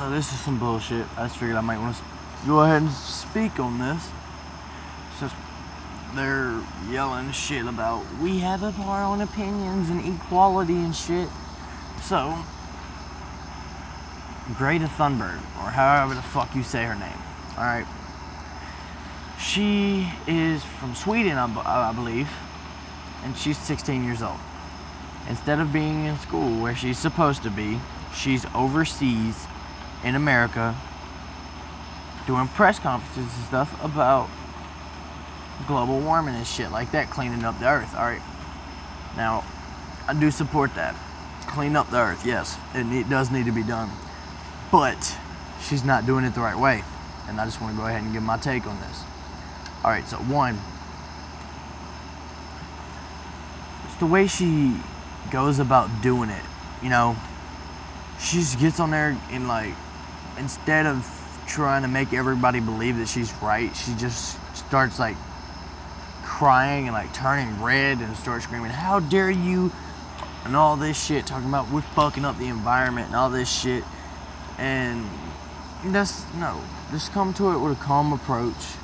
So this is some bullshit. I just figured I might want to go ahead and speak on this. It's just they're yelling shit about we have our own opinions and equality and shit. So Greta Thunberg, or however the fuck you say her name, alright? She is from Sweden, I believe, and she's 16 years old. Instead of being in school where she's supposed to be, she's overseas in America doing press conferences and stuff about global warming and shit like that, cleaning up the earth, alright? Now, I do support that. Clean up the earth, yes, it does need to be done. But she's not doing it the right way. And I just want to go ahead and give my take on this. Alright, so one, it's the way she goes about doing it. You know, she just gets on there and, like, instead of trying to make everybody believe that she's right, she just starts, like, crying and, like, turning red and starts screaming, "How dare you?" and all this shit, talking about we're fucking up the environment and all this shit. And just come to it with a calm approach.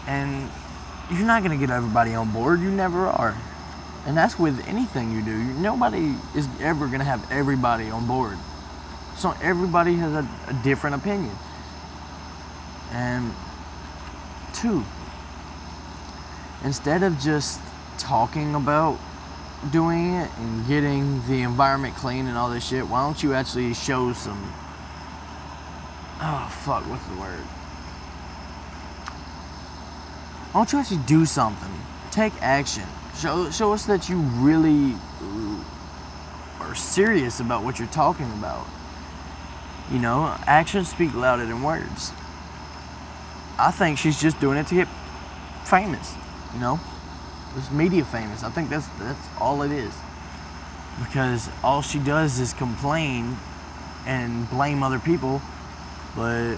And you're not gonna get everybody on board. You never are. And that's with anything you do. Nobody is ever gonna have everybody on board. So everybody has a different opinion. And two, instead of just talking about doing it and getting the environment clean and all this shit, why don't you actually show some, what's the word? Why don't you actually do something? Take action. Show us that you really are serious about what you're talking about. You know, actions speak louder than words. I think she's just doing it to get famous, you know? It's media famous. I think that's all it is. Because all she does is complain and blame other people, but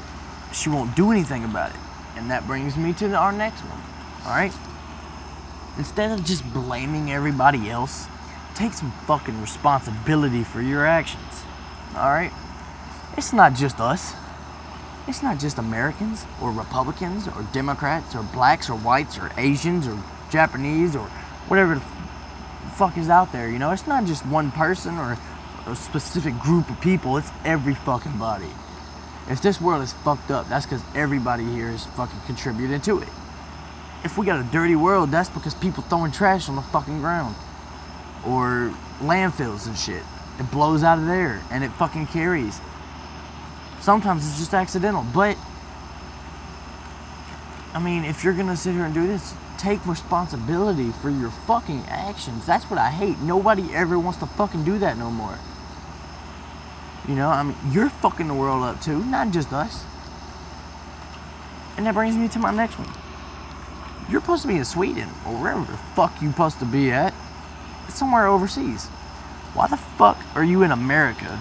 she won't do anything about it. And that brings me to our next one, alright? Instead of just blaming everybody else, take some fucking responsibility for your actions, alright? It's not just us. It's not just Americans or Republicans or Democrats or blacks or whites or Asians or Japanese or whatever the fuck is out there, you know? It's not just one person or a specific group of people. It's every fucking body. If this world is fucked up, that's because everybody here is fucking contributing to it. If we got a dirty world, that's because people throwing trash on the fucking ground. Or landfills and shit. It blows out of there and it fucking carries. Sometimes it's just accidental, but I mean, if you're gonna sit here and do this, take responsibility for your fucking actions. That's what I hate. Nobody ever wants to fucking do that no more. You know, I mean, you're fucking the world up too, not just us. And that brings me to my next one. You're supposed to be in Sweden, or wherever the fuck you're supposed to be at. It's somewhere overseas. Why the fuck are you in America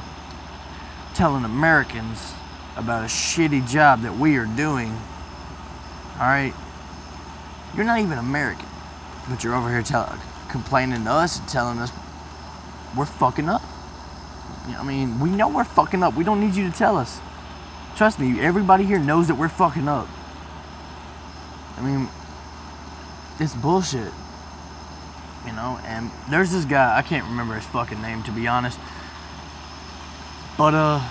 telling Americans about a shitty job that we are doing? Alright? You're not even American, but you're over here complaining to us and telling us we're fucking up. I mean, we know we're fucking up. We don't need you to tell us. Trust me, everybody here knows that we're fucking up. I mean, it's bullshit. You know, and there's this guy, I can't remember his fucking name to be honest, but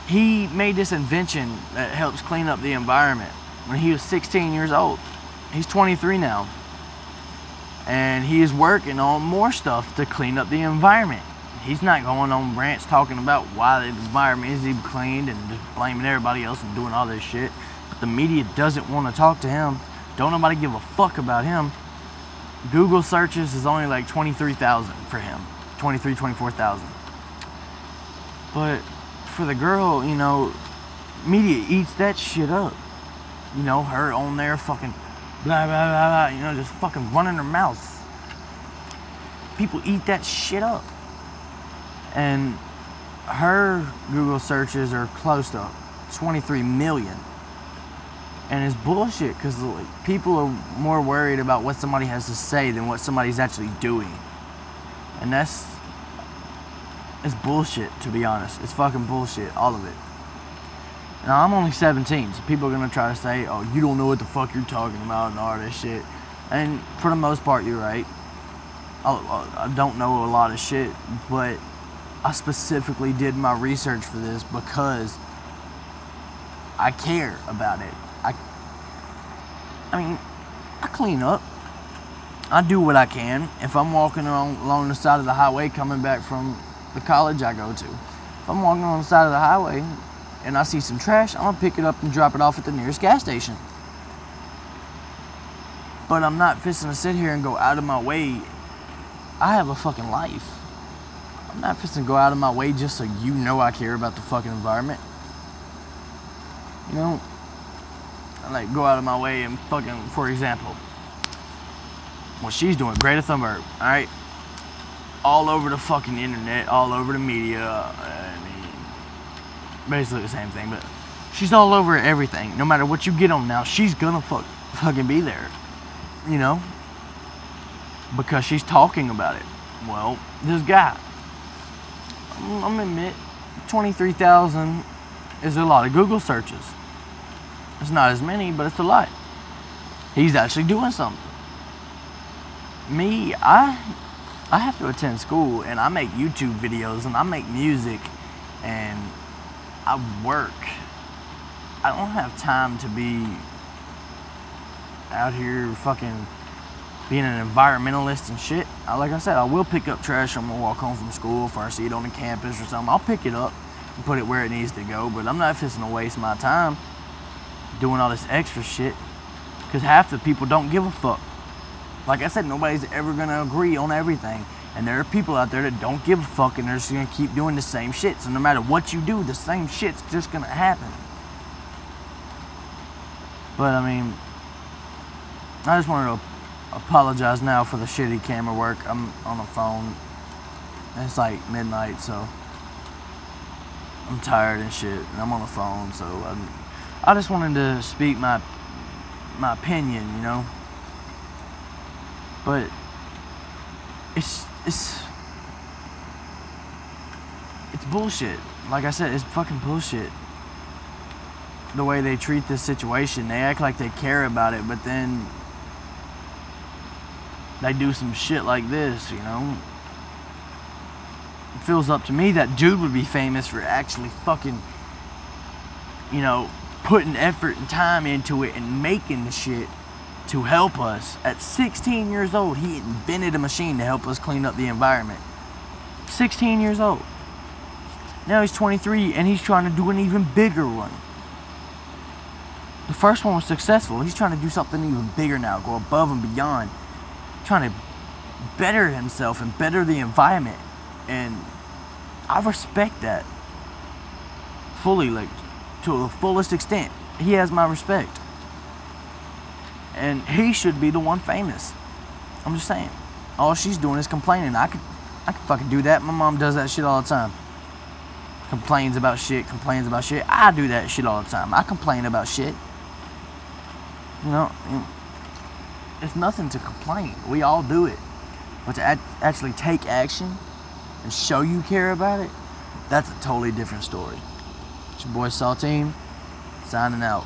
he made this invention that helps clean up the environment when he was 16 years old. He's 23 now, and he is working on more stuff to clean up the environment. He's not going on rants talking about why the environment isn't even cleaned and just blaming everybody else and doing all this shit. But the media doesn't want to talk to him. Don't nobody give a fuck about him. Google searches is only like 23,000 for him. 24,000. But for the girl, you know, media eats that shit up. You know, her on there fucking blah, blah, blah, blah, you know, just fucking running her mouth. People eat that shit up. And her Google searches are close to 23 million. And it's bullshit because like, people are more worried about what somebody has to say than what somebody's actually doing. And that's It's bullshit, to be honest. It's fucking bullshit, all of it. Now, I'm only 17, so people are going to try to say, oh, you don't know what the fuck you're talking about and all this shit. And for the most part, you're right. I don't know a lot of shit, but I specifically did my research for this because I care about it. I mean, I clean up. I do what I can. If I'm walking along the side of the highway coming back from the college I go to, if I'm walking on the side of the highway and I see some trash, I'm gonna pick it up and drop it off at the nearest gas station. But I'm not fixing to sit here and go out of my way. I have a fucking life. I'm not fixing to go out of my way just so you know I care about the fucking environment. You know, I like go out of my way and fucking, for example, what she's doing, Greta Thunberg, alright? All over the fucking internet, all over the media, I mean, basically the same thing, but she's all over everything. No matter what you get on now, she's gonna fucking be there, you know? Because she's talking about it. Well, this guy, I'm gonna admit, 23,000 is a lot of Google searches. It's not as many, but it's a lot. He's actually doing something. Me, I have to attend school, and I make YouTube videos, and I make music, and I work. I don't have time to be out here fucking being an environmentalist and shit. Like I said, I will pick up trash on my walk home from school if I see it on the campus or something. I'll pick it up and put it where it needs to go, but I'm not fixing to waste my time doing all this extra shit, because half the people don't give a fuck. Like I said, nobody's ever gonna agree on everything, and there are people out there that don't give a fuck, and they're just gonna keep doing the same shit. So no matter what you do, the same shit's just gonna happen. But I mean, I just wanted to apologize now for the shitty camera work. I'm on the phone. It's like midnight, so I'm tired and shit, and I'm on the phone, so I just wanted to speak my opinion, you know. But it's bullshit. Like I said, it's fucking bullshit. The way they treat this situation, they act like they care about it, but then they do some shit like this, you know. It feels up to me that dude would be famous for actually fucking, you know, putting effort and time into it and making the shit to help us. At 16 years old, he invented a machine to help us clean up the environment. 16 years old. Now he's 23 and he's trying to do an even bigger one. The first one was successful. He's trying to do something even bigger now, go above and beyond. Trying to better himself and better the environment. And I respect that fully, like to the fullest extent. He has my respect. And he should be the one famous. I'm just saying. All she's doing is complaining. I could fucking do that. My mom does that shit all the time. Complains about shit, complains about shit. I do that shit all the time. I complain about shit. You know, it's nothing to complain. We all do it. But to actually take action and show you care about it, that's a totally different story. It's your boy Saltine, signing out.